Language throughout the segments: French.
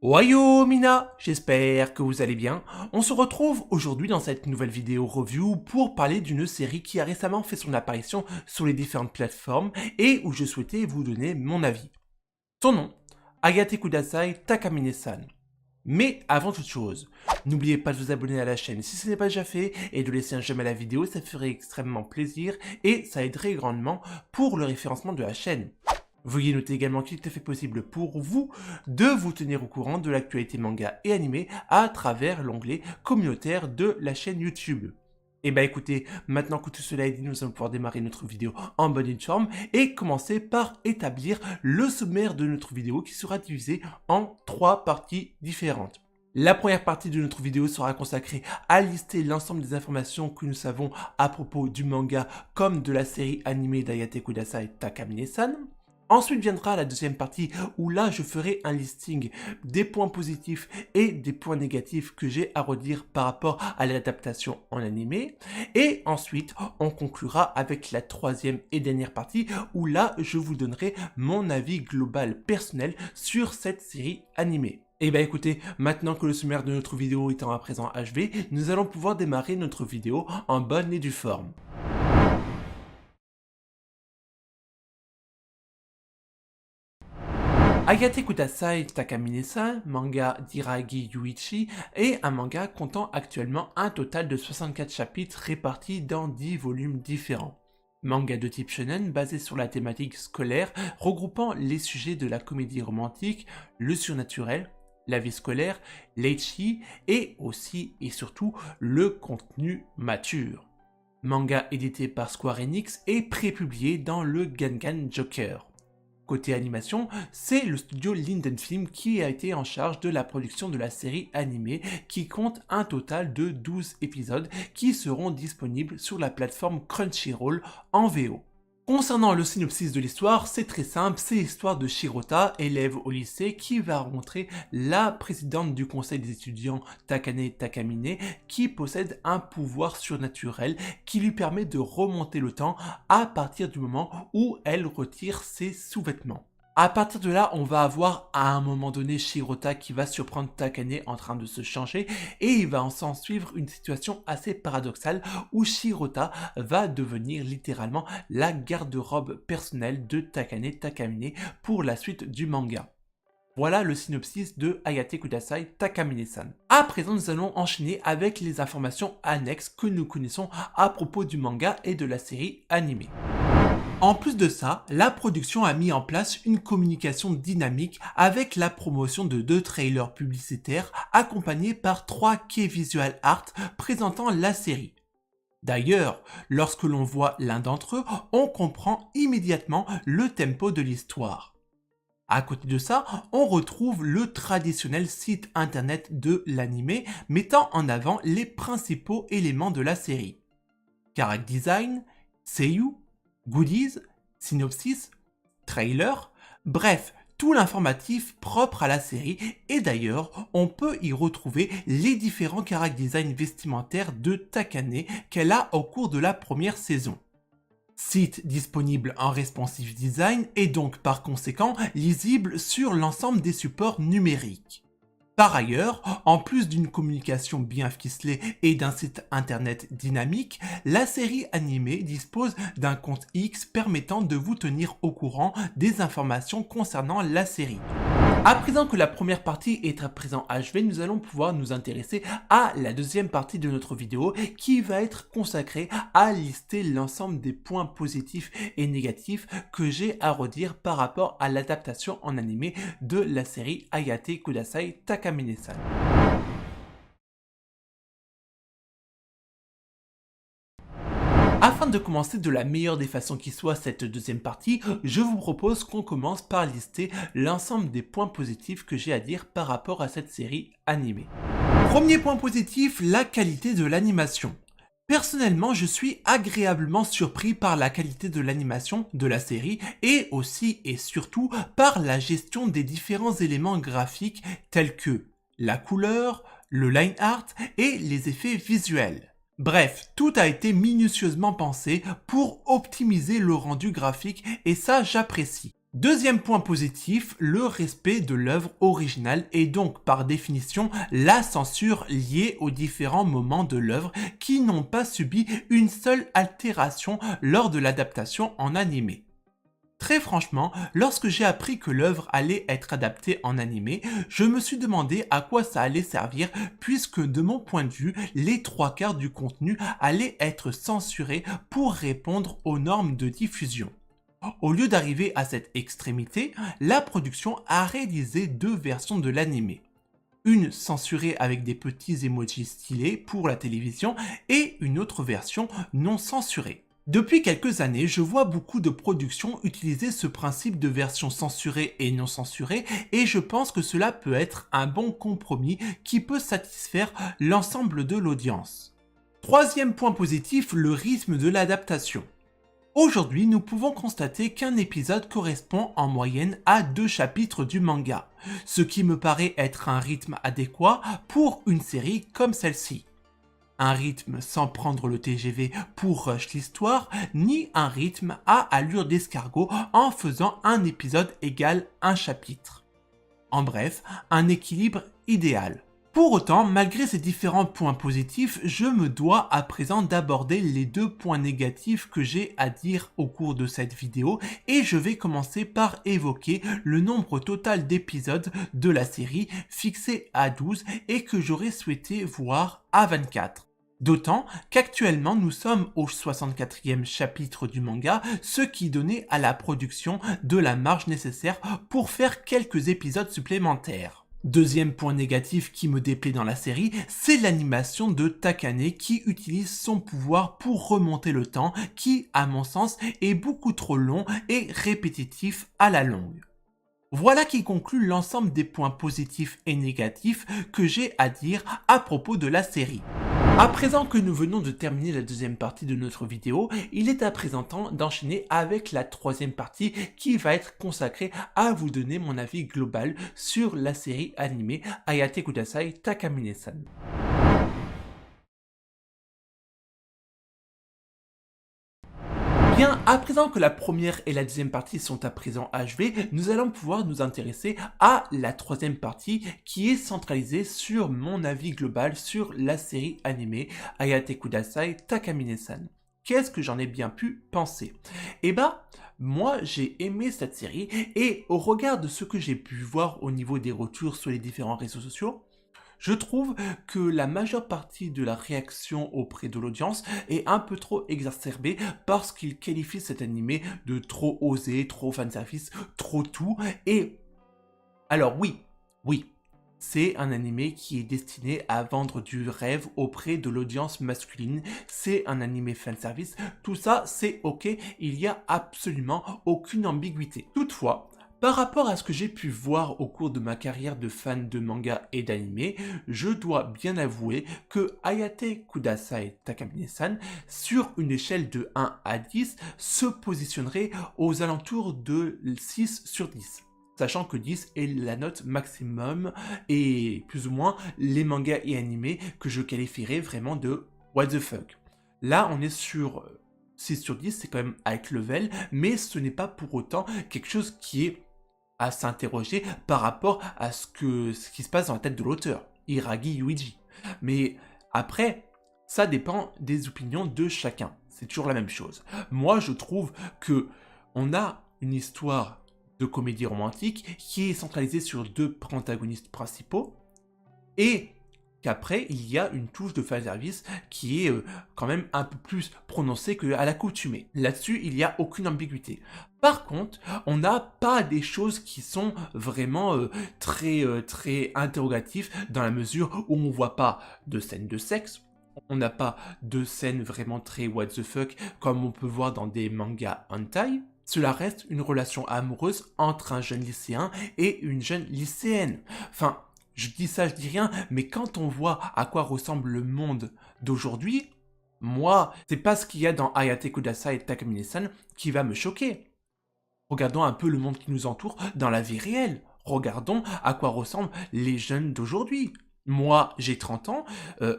Oyo Mina, j'espère que vous allez bien. On se retrouve aujourd'hui dans cette nouvelle vidéo review pour parler d'une série qui a récemment fait son apparition sur les différentes plateformes et où je souhaitais vous donner mon avis. Son nom, Agate Kudasai Takamine-san. Mais avant toute chose, n'oubliez pas de vous abonner à la chaîne si ce n'est pas déjà fait et de laisser un j'aime à la vidéo, ça ferait extrêmement plaisir et ça aiderait grandement pour le référencement de la chaîne. Veuillez noter également qu'il est fait possible pour vous de vous tenir au courant de l'actualité manga et animé à travers l'onglet communautaire de la chaîne YouTube. Et bah écoutez, maintenant que tout cela est dit, nous allons pouvoir démarrer notre vidéo en bonne et due forme et commencer par établir le sommaire de notre vidéo qui sera divisé en 3 parties différentes. La première partie de notre vidéo sera consacrée à lister l'ensemble des informations que nous savons à propos du manga comme de la série animée d'Agate Kudasai Takamine-san. Ensuite viendra la deuxième partie où là je ferai un listing des points positifs et des points négatifs que j'ai à redire par rapport à l'adaptation en animé. Et ensuite on conclura avec la troisième et dernière partie où là je vous donnerai mon avis global personnel sur cette série animée. Et bah écoutez, maintenant que le sommaire de notre vidéo étant à présent achevé, nous allons pouvoir démarrer notre vidéo en bonne et due forme. Agate Kudasai Takamine-san, manga d'Iragi Yuichi, est un manga comptant actuellement un total de 64 chapitres répartis dans 10 volumes différents. Manga de type shonen basé sur la thématique scolaire, regroupant les sujets de la comédie romantique, le surnaturel, la vie scolaire, l'eichi et aussi et surtout le contenu mature. Manga édité par Square Enix et prépublié dans le Gangan Joker. Côté animation, c'est le studio Linden Film qui a été en charge de la production de la série animée qui compte un total de 12 épisodes qui seront disponibles sur la plateforme Crunchyroll en VO. Concernant le synopsis de l'histoire, c'est très simple, c'est l'histoire de Shirota, élève au lycée, qui va rencontrer la présidente du conseil des étudiants Takane Takamine, qui possède un pouvoir surnaturel qui lui permet de remonter le temps à partir du moment où elle retire ses sous-vêtements. À partir de là, on va avoir à un moment donné Shirota qui va surprendre Takane en train de se changer et il va s'en suivre une situation assez paradoxale où Shirota va devenir littéralement la garde-robe personnelle de Takane Takamine pour la suite du manga. Voilà le synopsis de Agate Kudasai Takamine-san. À présent, nous allons enchaîner avec les informations annexes que nous connaissons à propos du manga et de la série animée. En plus de ça, la production a mis en place une communication dynamique avec la promotion de 2 trailers publicitaires accompagnés par 3 key visual art présentant la série. D'ailleurs, lorsque l'on voit l'un d'entre eux, on comprend immédiatement le tempo de l'histoire. À côté de ça, on retrouve le traditionnel site internet de l'anime mettant en avant les principaux éléments de la série. Character design, seiyuu, goodies, synopsis, trailer, bref, tout l'informatif propre à la série et d'ailleurs, on peut y retrouver les différents character design vestimentaires de Takane qu'elle a au cours de la première saison. Site disponible en responsive design et donc par conséquent lisible sur l'ensemble des supports numériques. Par ailleurs, en plus d'une communication bien ficelée et d'un site internet dynamique, la série animée dispose d'un compte X permettant de vous tenir au courant des informations concernant la série. À présent que la première partie est à présent achevée, nous allons pouvoir nous intéresser à la deuxième partie de notre vidéo qui va être consacrée à lister l'ensemble des points positifs et négatifs que j'ai à redire par rapport à l'adaptation en animé de la série Agate Kudasai Takamine-san. Afin de commencer de la meilleure des façons qui soit cette deuxième partie, je vous propose qu'on commence par lister l'ensemble des points positifs que j'ai à dire par rapport à cette série animée. Premier point positif, la qualité de l'animation. Personnellement, je suis agréablement surpris par la qualité de l'animation de la série et aussi et surtout par la gestion des différents éléments graphiques tels que la couleur, le line art et les effets visuels. Bref, tout a été minutieusement pensé pour optimiser le rendu graphique et ça j'apprécie. Deuxième point positif, le respect de l'œuvre originale et donc par définition la censure liée aux différents moments de l'œuvre qui n'ont pas subi une seule altération lors de l'adaptation en animé. Très franchement, lorsque j'ai appris que l'œuvre allait être adaptée en animé, je me suis demandé à quoi ça allait servir puisque de mon point de vue, les 3/4 du contenu allaient être censurés pour répondre aux normes de diffusion. Au lieu d'arriver à cette extrémité, la production a réalisé deux versions de l'animé. Une censurée avec des petits emojis stylés pour la télévision et une autre version non censurée. Depuis quelques années, je vois beaucoup de productions utiliser ce principe de version censurée et non censurée et je pense que cela peut être un bon compromis qui peut satisfaire l'ensemble de l'audience. Troisième point positif, le rythme de l'adaptation. Aujourd'hui, nous pouvons constater qu'un épisode correspond en moyenne à 2 chapitres du manga, ce qui me paraît être un rythme adéquat pour une série comme celle-ci. Un rythme sans prendre le TGV pour rush l'histoire, ni un rythme à allure d'escargot en faisant un épisode égal un chapitre. En bref, un équilibre idéal. Pour autant, malgré ces différents points positifs, je me dois à présent d'aborder les 2 points négatifs que j'ai à dire au cours de cette vidéo et je vais commencer par évoquer le nombre total d'épisodes de la série fixé à 12 et que j'aurais souhaité voir à 24. D'autant qu'actuellement nous sommes au 64e chapitre du manga, ce qui donnait à la production de la marge nécessaire pour faire quelques épisodes supplémentaires. Deuxième point négatif qui me déplaît dans la série, c'est l'animation de Takane qui utilise son pouvoir pour remonter le temps qui, à mon sens, est beaucoup trop long et répétitif à la longue. Voilà qui conclut l'ensemble des points positifs et négatifs que j'ai à dire à propos de la série. À présent que nous venons de terminer la deuxième partie de notre vidéo, il est à présent temps d'enchaîner avec la troisième partie qui va être consacrée à vous donner mon avis global sur la série animée Ayate Kudasai Takamine-san. Bien, à présent que la première et la deuxième partie sont à présent achevées, nous allons pouvoir nous intéresser à la troisième partie qui est centralisée sur mon avis global sur la série animée Ayate Kudasai Takamine-san. Qu'est-ce que j'en ai bien pu penser? Eh ben, moi j'ai aimé cette série et au regard de ce que j'ai pu voir au niveau des retours sur les différents réseaux sociaux, je trouve que la majeure partie de la réaction auprès de l'audience est un peu trop exacerbée parce qu'il qualifie cet animé de trop osé, trop fanservice, trop tout. Et alors oui, c'est un animé qui est destiné à vendre du rêve auprès de l'audience masculine. C'est un animé fanservice. Tout ça, c'est ok. Il n'y a absolument aucune ambiguïté. Toutefois, par rapport à ce que j'ai pu voir au cours de ma carrière de fan de manga et d'anime, je dois bien avouer que Ayate Kudasai Takamine-san, sur une échelle de 1 à 10, se positionnerait aux alentours de 6 sur 10. Sachant que 10 est la note maximum et plus ou moins les mangas et animés que je qualifierais vraiment de what the fuck. Là, on est sur 6 sur 10, c'est quand même high level, mais ce n'est pas pour autant quelque chose qui est à s'interroger par rapport à ce qui se passe dans la tête de l'auteur, Hiragi Yuiji. Mais après, ça dépend des opinions de chacun. C'est toujours la même chose. Moi, je trouve que on a une histoire de comédie romantique qui est centralisée sur 2 protagonistes principaux et qu'après, il y a une touche de fanservice qui est quand même un peu plus prononcée qu'à l'accoutumée. Là-dessus, il n'y a aucune ambiguïté. Par contre, on n'a pas des choses qui sont vraiment très interrogatives dans la mesure où on ne voit pas de scènes de sexe, on n'a pas de scènes vraiment très what the fuck comme on peut voir dans des mangas hentai. Cela reste une relation amoureuse entre un jeune lycéen et une jeune lycéenne. Enfin, je dis ça, je dis rien, mais quand on voit à quoi ressemble le monde d'aujourd'hui, moi, c'est pas ce qu'il y a dans Ayate Kudasai Takamine-san qui va me choquer. Regardons un peu le monde qui nous entoure dans la vie réelle. Regardons à quoi ressemblent les jeunes d'aujourd'hui. Moi, j'ai 30 ans,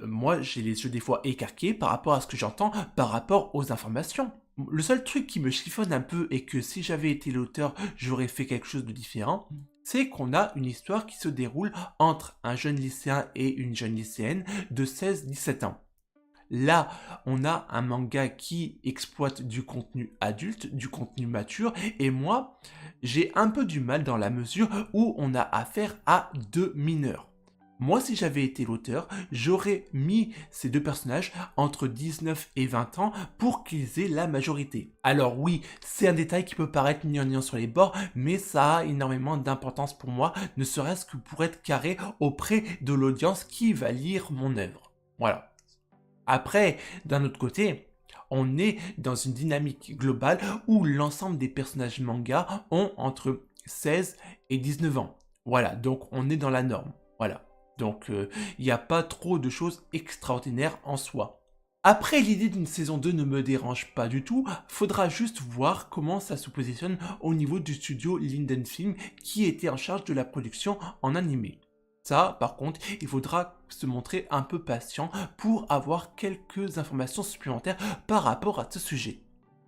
moi, j'ai les yeux des fois écarqués par rapport à ce que j'entends, par rapport aux informations. Le seul truc qui me chiffonne un peu et que si j'avais été l'auteur, j'aurais fait quelque chose de différent, c'est qu'on a une histoire qui se déroule entre un jeune lycéen et une jeune lycéenne de 16-17 ans. Là, on a un manga qui exploite du contenu adulte, du contenu mature, et moi, j'ai un peu du mal dans la mesure où on a affaire à deux mineurs. Moi, si j'avais été l'auteur, j'aurais mis ces deux personnages entre 19 et 20 ans pour qu'ils aient la majorité. Alors oui, c'est un détail qui peut paraître gnangnan sur les bords, mais ça a énormément d'importance pour moi, ne serait-ce que pour être carré auprès de l'audience qui va lire mon œuvre. Voilà. Après, d'un autre côté, on est dans une dynamique globale où l'ensemble des personnages manga ont entre 16 et 19 ans. Voilà, donc on est dans la norme. Voilà. Donc il n'y a pas trop de choses extraordinaires en soi. Après, l'idée d'une saison 2 ne me dérange pas du tout, faudra juste voir comment ça se positionne au niveau du studio Linden Film qui était en charge de la production en animé. Ça, par contre, il faudra se montrer un peu patient pour avoir quelques informations supplémentaires par rapport à ce sujet.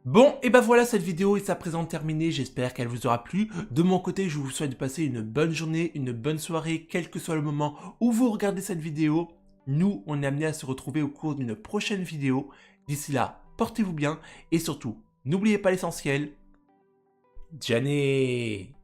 Bon, et ben voilà, cette vidéo est à présent terminée, j'espère qu'elle vous aura plu. De mon côté, je vous souhaite de passer une bonne journée, une bonne soirée, quel que soit le moment où vous regardez cette vidéo. Nous, on est amenés à se retrouver au cours d'une prochaine vidéo. D'ici là, portez-vous bien et surtout, n'oubliez pas l'essentiel. Jané!